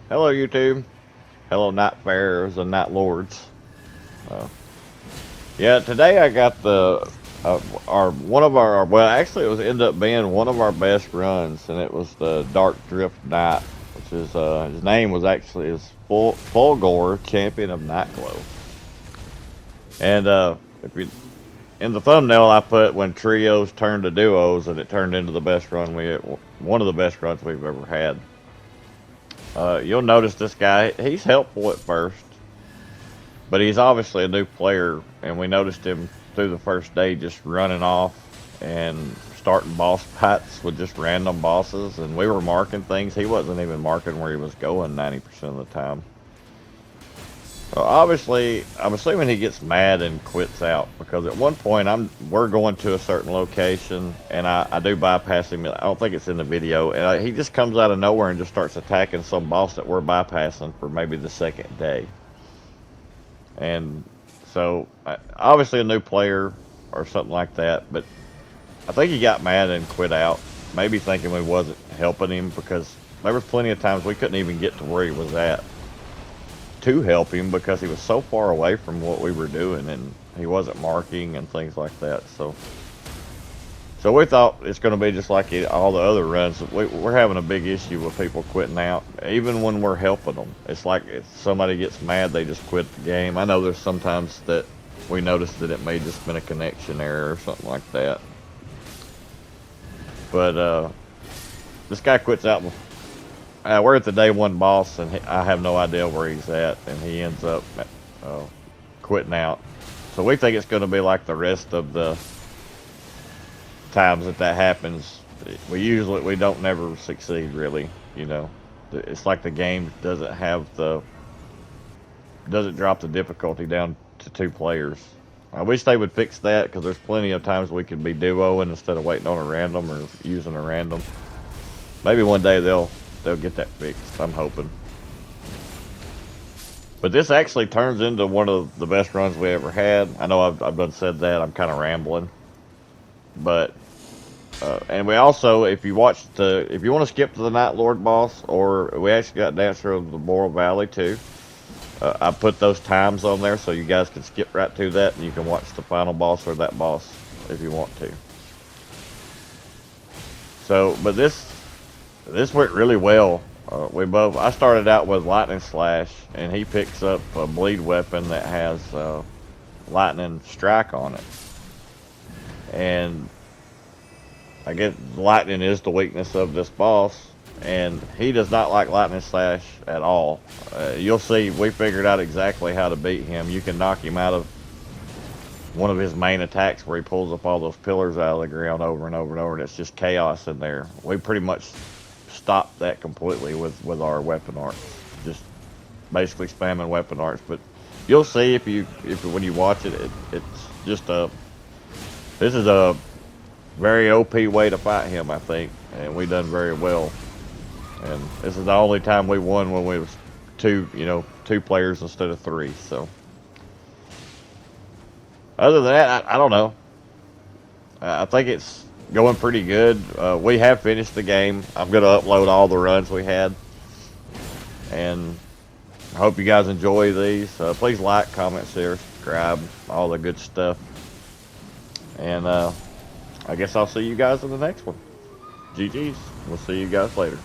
Hello, YouTube. Hello, Night Farers and Night Lords. Uh, yeah, today I got the our one of our well, actually, it was ended up being one of our best runs, and it was the Darkdrft Knight, which is his name was actually is Fulghor, champion of Nightglow. And if you in the thumbnail, I put when trios turned to duos, and it turned into the best run one of the best runs we've ever had. You'll notice this guy, he's helpful at first, but he's obviously a new player, and we noticed him through the first day just running off and starting boss fights with just random bosses, and we were marking things. He wasn't even marking where he was going 90% of the time. So obviously, I'm assuming he gets mad and quits out, because at one point we're going to a certain location, and I do bypass him. I don't think it's in the video, and he just comes out of nowhere and just starts attacking some boss that we're bypassing for maybe the second day. And so obviously a new player or something like that, but I think he got mad and quit out, maybe thinking we wasn't helping him, because there was plenty of times we couldn't even get to where he was at to help him, because he was so far away from what we were doing, and he wasn't marking and things like that. So we thought it's going to be just like all the other runs. We're having a big issue with people quitting out, even when we're helping them. It's like if somebody gets mad, they just quit the game. I know there's sometimes that we noticed that it may just been a connection error or something like that. But this guy quits out. We're at the day one boss, and I have no idea where he's at, and he ends up quitting out. So we think it's going to be like the rest of the times that happens. We don't never succeed, really. It's like the game doesn't drop the difficulty down to 2 players. I wish they would fix that, because there's plenty of times we could be duoing instead of waiting on a random or using a random. Maybe one day they'll get that fixed, I'm hoping. But this actually turns into one of the best runs we ever had. I know I've done said that. I'm kind of rambling. But, and we also, if you want to skip to the Night Lord boss, or we actually got Dancer of the Moral Valley too. I put those times on there so you guys can skip right to that, and you can watch the final boss or that boss if you want to. So, but this went really well. I started out with Lightning Slash, and he picks up a bleed weapon that has Lightning Strike on it. And I guess lightning is the weakness of this boss, and he does not like Lightning Slash at all. You'll see, we figured out exactly how to beat him. You can knock him out of one of his main attacks where he pulls up all those pillars out of the ground over and over and over, and it's just chaos in there. We pretty much stopped that completely with our weapon arts, just basically spamming weapon arts. But you'll see if when you watch it, it's just this is a very OP way to fight him, I think, and we done very well. And this is the only time we won when we was two players instead of 3. So other than that, I don't know. I think it's going pretty good. We have finished the game. I'm going to upload all the runs we had, and I hope you guys enjoy these. Please like, comment, share, subscribe, all the good stuff. And I guess I'll see you guys in the next one. GG's. We'll see you guys later.